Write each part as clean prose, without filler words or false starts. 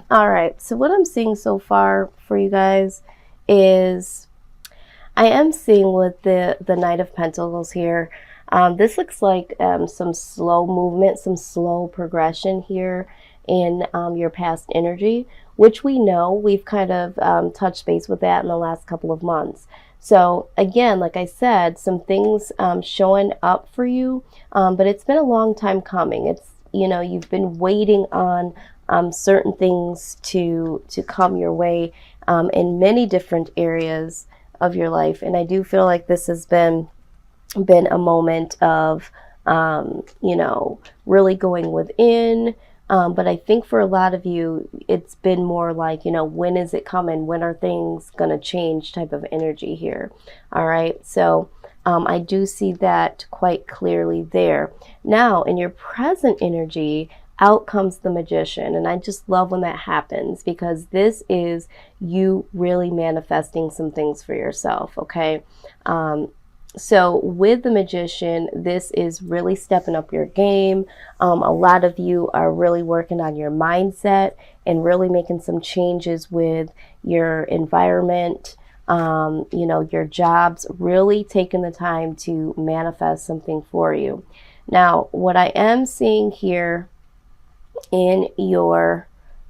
All right, so what I'm seeing so far for you guys is I am seeing with the Knight of Pentacles here, this looks like some slow movement, some slow progression here in your past energy, which we know we've kind of touched base with that in the last couple of months. So again, like I said, some things showing up for you, but it's been a long time coming. It's, you know, you've been waiting on certain things to come your way in many different areas of your life. And I do feel like this has been a moment of you know, really going within. But I think for a lot of you, it's been more like, you know, when is it coming? When are things going to change type of energy here? All right. So I do see that quite clearly there. Now, in your present energy, out comes the Magician. And I just love when that happens, because this is you really manifesting some things for yourself. Okay. So with the Magician, this is really stepping up your game. A lot of you are really working on your mindset and really making some changes with your environment, you know, your jobs, really taking the time to manifest something for you. Now, what I am seeing here in your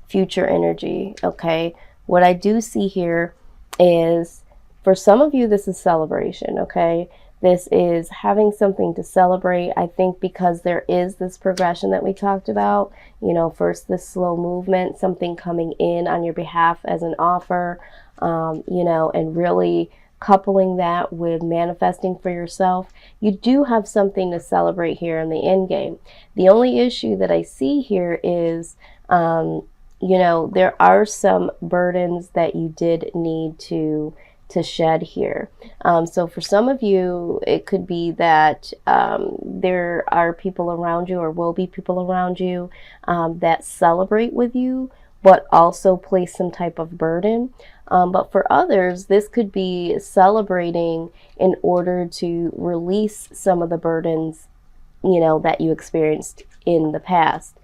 future energy, okay, what I do see here is, for some of you, this is celebration, okay? This is having something to celebrate. I think because there is this progression that we talked about, you know, first this slow movement, something coming in on your behalf as an offer, you know, and really coupling that with manifesting for yourself. You do have something to celebrate here in the end game. The only issue that I see here is, you know, there are some burdens that you did need to shed here. So for some of you, it could be that there are people around you, or will be people around you that celebrate with you, but also place some type of burden. But for others, this could be celebrating in order to release some of the burdens, you know, that you experienced in the past.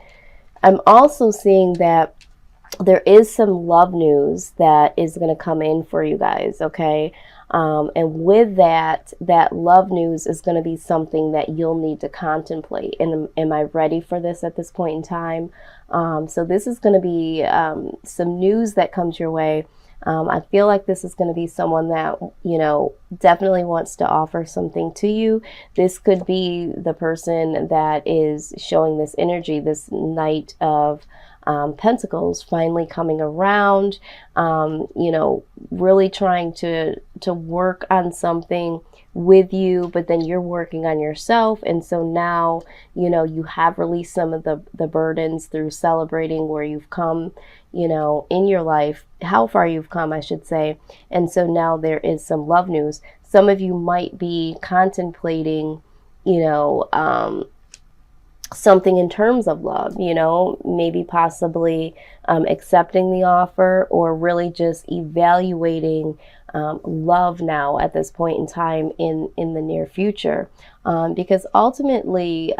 I'm also seeing that there is some love news that is going to come in for you guys, okay? And with that love news is going to be something that you'll need to contemplate. And am I ready for this at this point in time? So this is going to be some news that comes your way. I feel like this is going to be someone that, you know, definitely wants to offer something to you. This could be the person that is showing this energy, this Knight of Pentacles finally coming around, you know, really trying to work on something with you, but then you're working on yourself. And so now, you know, you have released some of the burdens through celebrating where you've come, you know, in your life, how far you've come, I should say. And so now there is some love news. Some of you might be contemplating, you know, something in terms of love, you know, maybe possibly accepting the offer, or really just evaluating love now at this point in time in the near future, because ultimately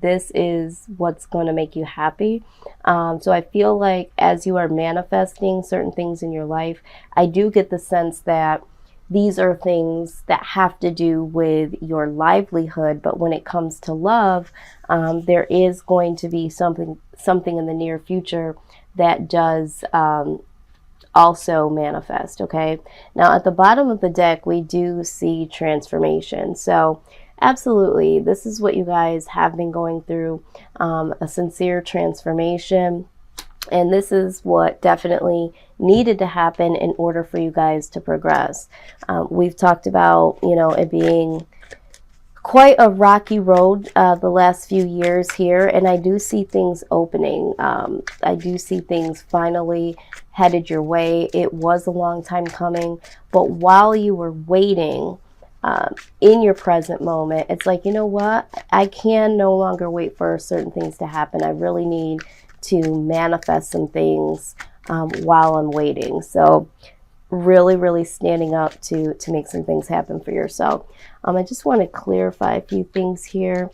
this is what's going to make you happy. So I feel like as you are manifesting certain things in your life, I do get the sense that these are things that have to do with your livelihood. But when it comes to love, there is going to be something in the near future that does also manifest. Okay. Now at the bottom of the deck, we do see transformation. So absolutely, this is what you guys have been going through, a sincere transformation. And this is what definitely needed to happen in order for you guys to progress. We've talked about, you know, it being quite a rocky road the last few years here, and I do see things opening. I do see things finally headed your way. It was a long time coming, but while you were waiting, in your present moment, it's like, you know what? I can no longer wait for certain things to happen. I really need to manifest some things while I'm waiting. So really standing up to make some things happen for yourself. I just want to clarify a few things here.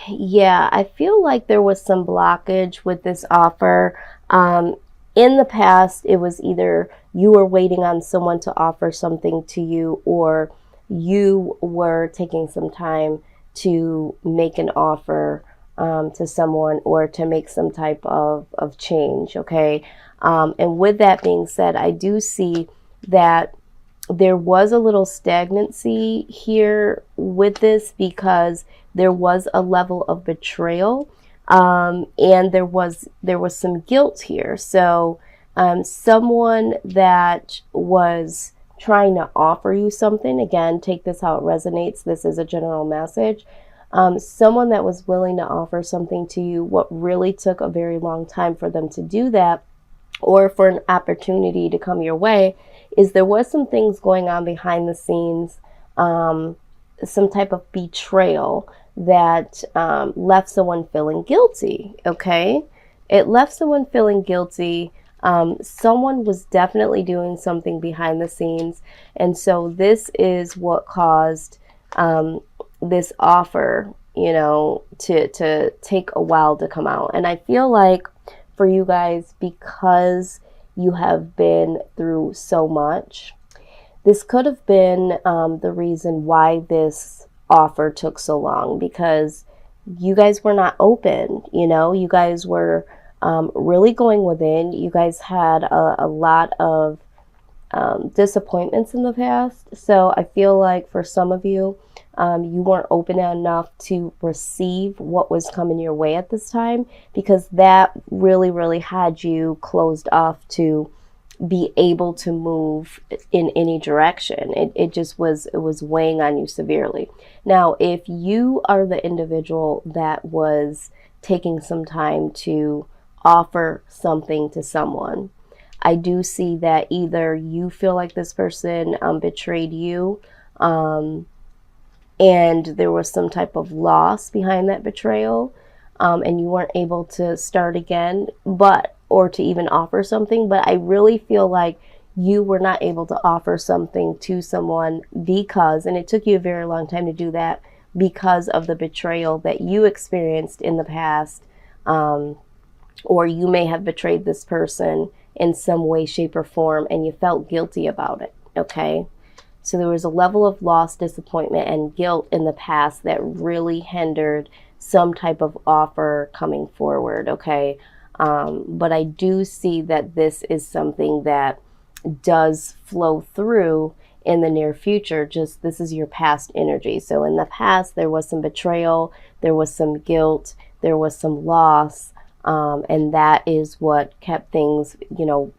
Yeah, I feel like there was some blockage with this offer. In the past, it was either you were waiting on someone to offer something to you, or you were taking some time to make an offer to someone, or to make some type of change, okay? And with that being said, I do see that there was a little stagnancy here with this, because there was a level of betrayal, and there was some guilt here. So someone that was trying to offer you something, again, take this how it resonates, this is a general message, someone that was willing to offer something to you, what really took a very long time for them to do that, or for an opportunity to come your way, is there was some things going on behind the scenes, some type of betrayal that left someone feeling guilty, okay? It left someone feeling guilty. Someone was definitely doing something behind the scenes, and so this is what caused this offer, you know, to take a while to come out. And I feel like for you guys, because you have been through so much, this could have been the reason why this offer took so long, because you guys were not open, you know, you guys were really going within. You guys had a lot of disappointments in the past. So I feel like for some of you, you weren't open enough to receive what was coming your way at this time, because that really had you closed off to be able to move in any direction. It just was, it was weighing on you severely. Now, if you are the individual that was taking some time to offer something to someone, I do see that either you feel like this person betrayed you, and there was some type of loss behind that betrayal, and you weren't able to start again, or to even offer something. But I really feel like you were not able to offer something to someone because, and it took you a very long time to do that, because of the betrayal that you experienced in the past, or you may have betrayed this person in some way, shape, or form, and you felt guilty about it, okay? So there was a level of loss, disappointment, and guilt in the past that really hindered some type of offer coming forward, okay? But I do see that this is something that does flow through in the near future. Just, this is your past energy. So in the past, there was some betrayal, there was some guilt, there was some loss, and that is what kept things, you know,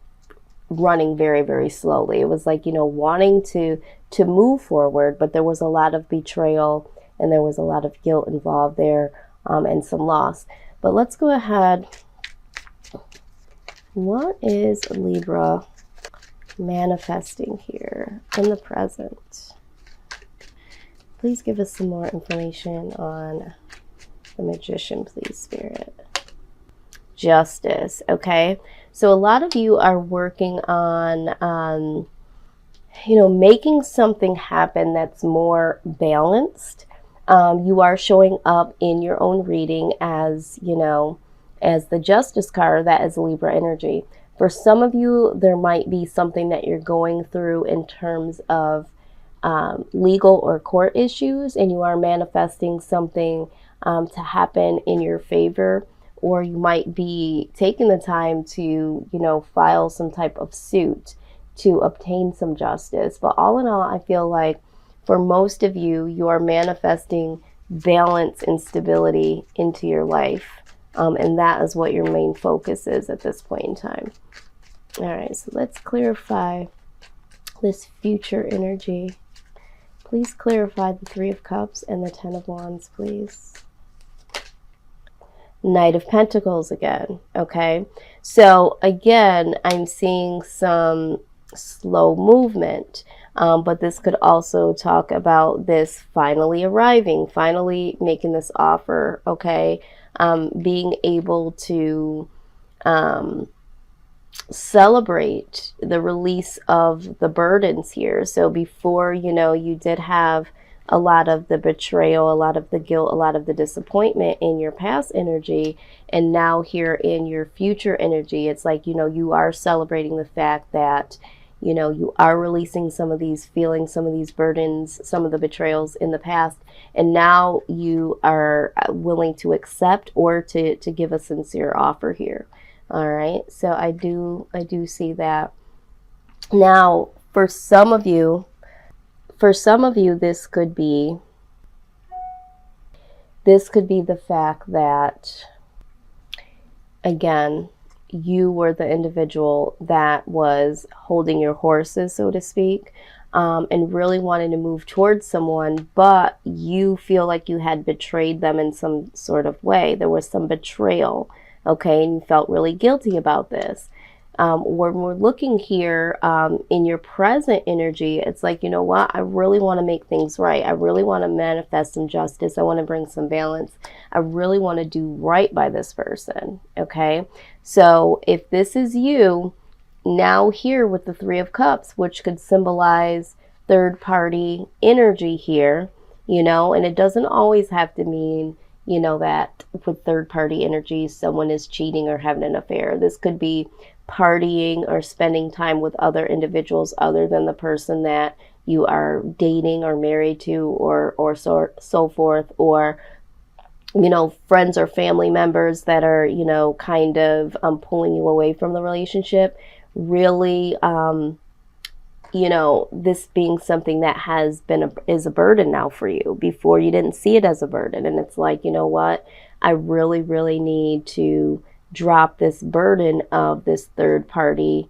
running very slowly. It was like, you know, wanting to move forward, but there was a lot of betrayal and there was a lot of guilt involved there, and some loss. But let's go ahead. What is Libra manifesting here in the present? Please give us some more information on the Magician, please, Spirit. Justice, okay? So a lot of you are working on, you know, making something happen that's more balanced. You are showing up in your own reading as, you know, as the Justice card. That is Libra energy. For some of you, there might be something that you're going through in terms of legal or court issues, and you are manifesting something to happen in your favor. Or you might be taking the time to, you know, file some type of suit to obtain some justice. But all in all, I feel like for most of you, you are manifesting balance and stability into your life. And that is what your main focus is at this point in time. All right, so let's clarify this future energy. Please clarify the Three of Cups and the Ten of Wands, please. Knight of Pentacles again, okay? So again, I'm seeing some slow movement, but this could also talk about this finally arriving, finally making this offer, okay? Being able to celebrate the release of the burdens here. So before, you know, you did have a lot of the betrayal, a lot of the guilt, a lot of the disappointment in your past energy. And now here in your future energy, it's like, you know, you are celebrating the fact that, you know, you are releasing some of these feelings, some of these burdens, some of the betrayals in the past. And now you are willing to accept or to give a sincere offer here. All right. So I do see that. Now, for some of you, this could be the fact that, again, you were the individual that was holding your horses, so to speak, and really wanting to move towards someone, but you feel like you had betrayed them in some sort of way. There was some betrayal, okay, and you felt really guilty about this. When we're looking here in your present energy, it's like, you know what, I really want to make things right. I really want to manifest some justice. I want to bring some balance. I really want to do right by this person, okay? So if this is you, now here with the Three of Cups, which could symbolize third-party energy here, you know, and it doesn't always have to mean, you know, that with third-party energy, someone is cheating or having an affair. This could be partying or spending time with other individuals other than the person that you are dating or married to, or so forth, or, you know, friends or family members that are, you know, kind of pulling you away from the relationship. Really, you know, this being something that has been is a burden now for you. Before, you didn't see it as a burden, and it's like, you know what, I really need to drop this burden of this third party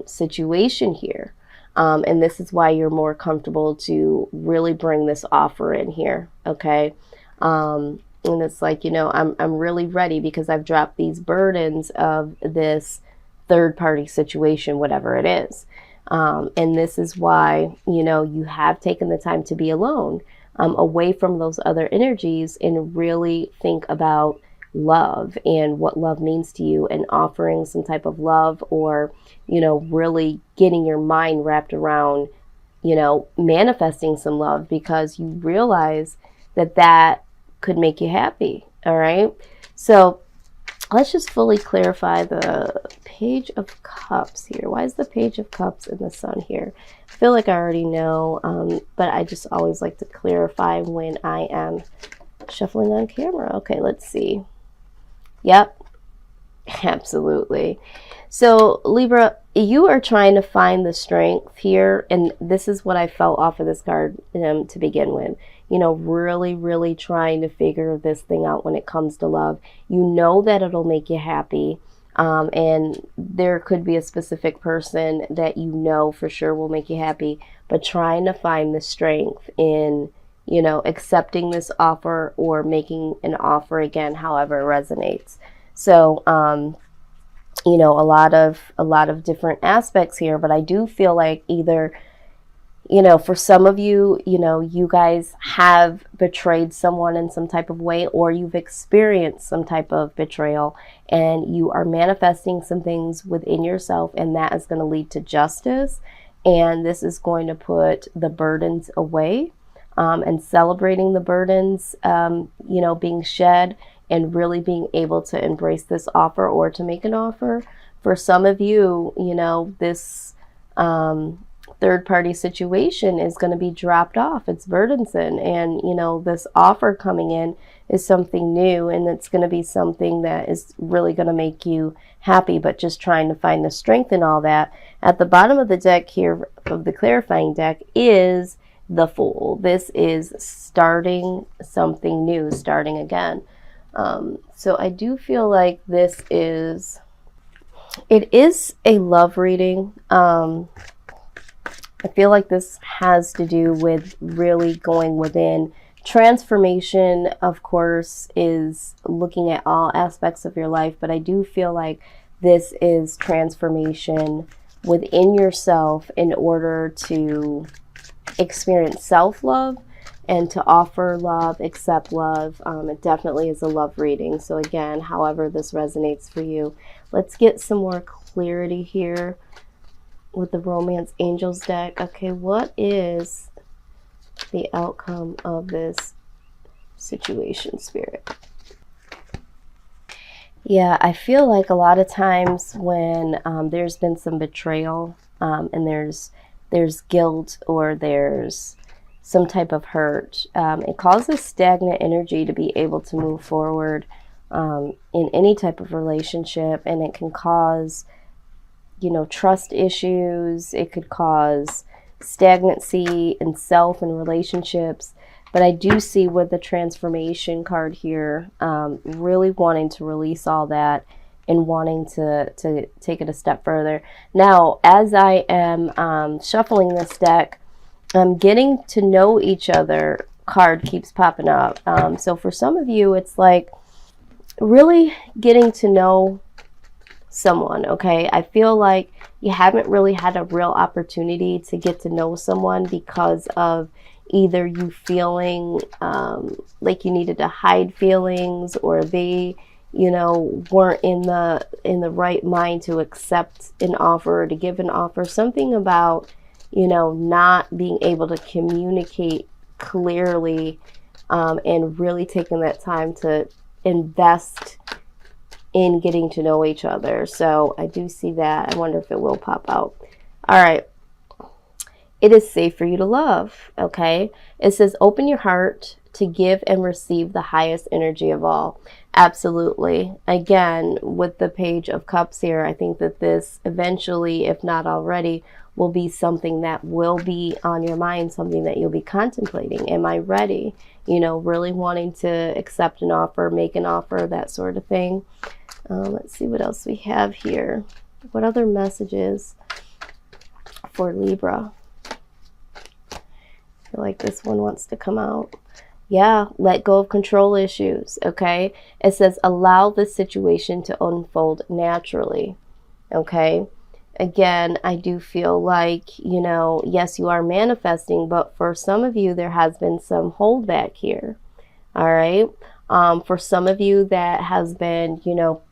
situation here. And this is why you're more comfortable to really bring this offer in here. Okay. And it's like, you know, I'm really ready because I've dropped these burdens of this third party situation, whatever it is. And this is why, you know, you have taken the time to be alone, away from those other energies, and really think about love and what love means to you, and offering some type of love, or, you know, really getting your mind wrapped around, you know, manifesting some love, because you realize that that could make you happy. All right. So let's just fully clarify the Page of Cups here. Why is the Page of Cups in the Sun here? I feel like I already know, but I just always like to clarify when I am shuffling on camera. Okay, let's see. Yep, absolutely. So Libra, you are trying to find the strength here, and this is what I felt off of this card to begin with. You know, really trying to figure this thing out when it comes to love. You know that it'll make you happy, and there could be a specific person that you know for sure will make you happy, but trying to find the strength in, you know, accepting this offer or making an offer again, however it resonates. So, you know, a lot of different aspects here, but I do feel like either, you know, for some of you, you know, you guys have betrayed someone in some type of way, or you've experienced some type of betrayal, and you are manifesting some things within yourself, and that is going to lead to justice. And this is going to put the burdens away, and celebrating the burdens, you know, being shed, and really being able to embrace this offer or to make an offer. For some of you, you know, this third-party situation is going to be dropped off. It's burdensome, and, you know, this offer coming in is something new, and it's going to be something that is really going to make you happy, but just trying to find the strength in all that. At the bottom of the deck here, of the clarifying deck, is the Fool. This is starting something new, starting again. So I do feel like it is a love reading. I feel like this has to do with really going within. Transformation, of course, is looking at all aspects of your life, but I do feel like this is transformation within yourself in order to experience self-love and to offer love, accept love. It definitely is a love reading. So again, however this resonates for you. Let's get some more clarity here with the Romance Angels deck. Okay, what is the outcome of this situation, Spirit? Yeah, I feel like a lot of times when there's been some betrayal, and there's guilt, or there's some type of hurt, it causes stagnant energy to be able to move forward in any type of relationship, and it can cause, you know, trust issues. It could cause stagnancy in self and relationships. But I do see with the transformation card here, really wanting to release all that and wanting to take it a step further. Now, as I am shuffling this deck, getting to know each other card keeps popping up. So for some of you, it's like really getting to know someone, okay? I feel like you haven't really had a real opportunity to get to know someone because of either you feeling like you needed to hide feelings, or they, you know, weren't in the right mind to accept an offer or to give an offer. Something about, you know, not being able to communicate clearly, and really taking that time to invest in getting to know each other. So I do see that. I wonder if it will pop out. All right. It is safe for you to love, okay? It says, open your heart to give and receive the highest energy of all. Absolutely. Again, with the Page of Cups here, I think that this eventually, if not already, will be something that will be on your mind, something that you'll be contemplating. Am I ready? You know, really wanting to accept an offer, make an offer, that sort of thing. Let's see what else we have here. What other messages for Libra? I feel like this one wants to come out. Yeah, let go of control issues, okay? It says, allow the situation to unfold naturally, okay? Again, I do feel like, you know, yes, you are manifesting, but for some of you, there has been some holdback here, all right? For some of you, that has been, you know,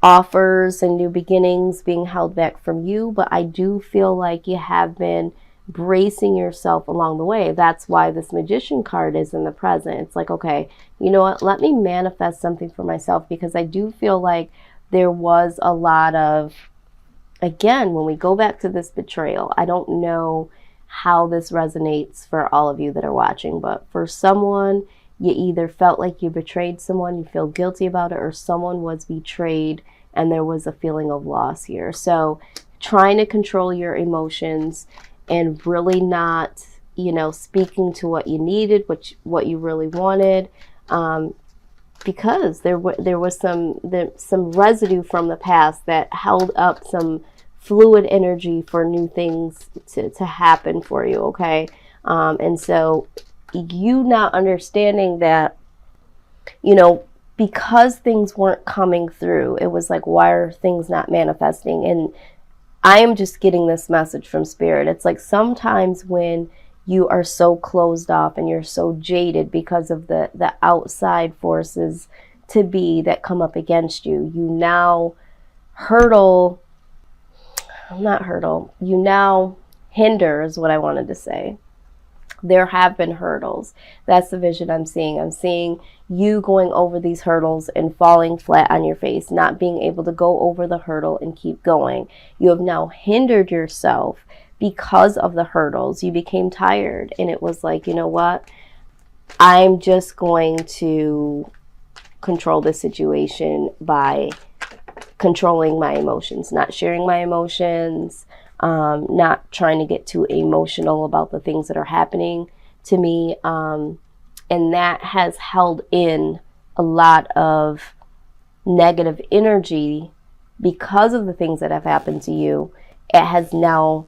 offers and new beginnings being held back from you, but I do feel like you have been bracing yourself along the way. That's why this Magician card is in the present. It's like, okay, you know what, let me manifest something for myself, because I do feel like there was a lot of, again, when we go back to this betrayal, I don't know how this resonates for all of you that are watching, but for someone, you either felt like you betrayed someone, you feel guilty about it, or someone was betrayed and there was a feeling of loss here. So trying to control your emotions and really not, you know, speaking to what you needed, what you really wanted, because there was some residue from the past that held up some fluid energy for new things to happen for you, okay? And so you not understanding that, you know, because things weren't coming through, it was like, why are things not manifesting? And I am just getting this message from Spirit. It's like sometimes when you are so closed off and you're so jaded because of the outside forces to be that come up against you, you now you now hinder is what I wanted to say. There have been hurdles. That's the vision I'm seeing. I'm seeing you going over these hurdles and falling flat on your face, not being able to go over the hurdle and keep going. You have now hindered yourself because of the hurdles. You became tired, and it was like, you know what? I'm just going to control the situation by controlling my emotions, not sharing my emotions, not trying to get too emotional about the things that are happening to me. And that has held in a lot of negative energy because of the things that have happened to you. It has now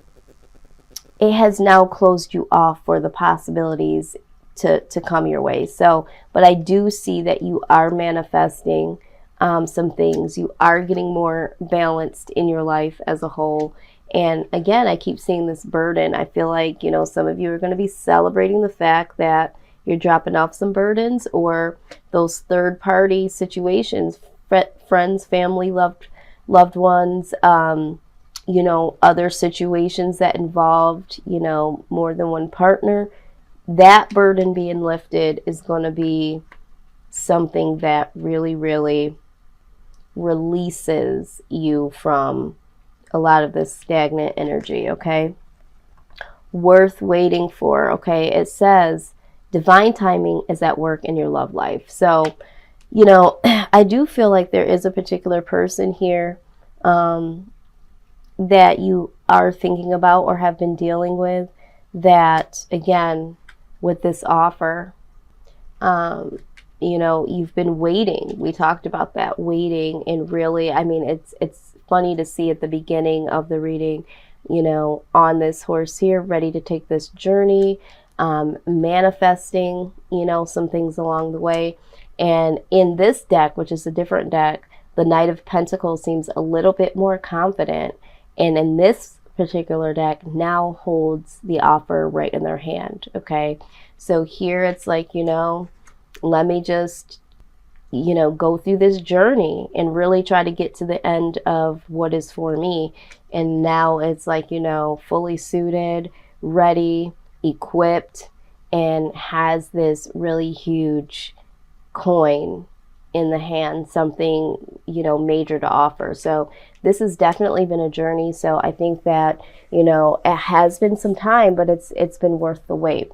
closed you off for the possibilities to come your way. So, but I do see that you are manifesting some things. You are getting more balanced in your life as a whole. And again, I keep seeing this burden. I feel like, you know, some of you are going to be celebrating the fact that you're dropping off some burdens, or those third-party situations, friends, family, loved ones, you know, other situations that involved, you know, more than one partner. that burden being lifted is going to be something that really, really releases you from a lot of this stagnant energy, okay? Worth waiting for, okay? It says divine timing is at work in your love life. So, you know, I do feel like there is a particular person here that you are thinking about or have been dealing with that, again, with this offer, you know, you've been waiting. We talked about that, waiting, and really, I mean, it's funny to see at the beginning of the reading, you know, on this horse here, ready to take this journey, manifesting, you know, some things along the way. And in this deck, which is a different deck, the Knight of Pentacles seems a little bit more confident. And in this particular deck, now holds the offer right in their hand, okay? So here it's like, you know, let me just, you know, go through this journey and really try to get to the end of what is for me. And now it's like, you know, fully suited, ready, equipped, and has this really huge coin in the hand, something, you know, major to offer. So this has definitely been a journey. So I think that, you know, it has been some time, but it's been worth the wait.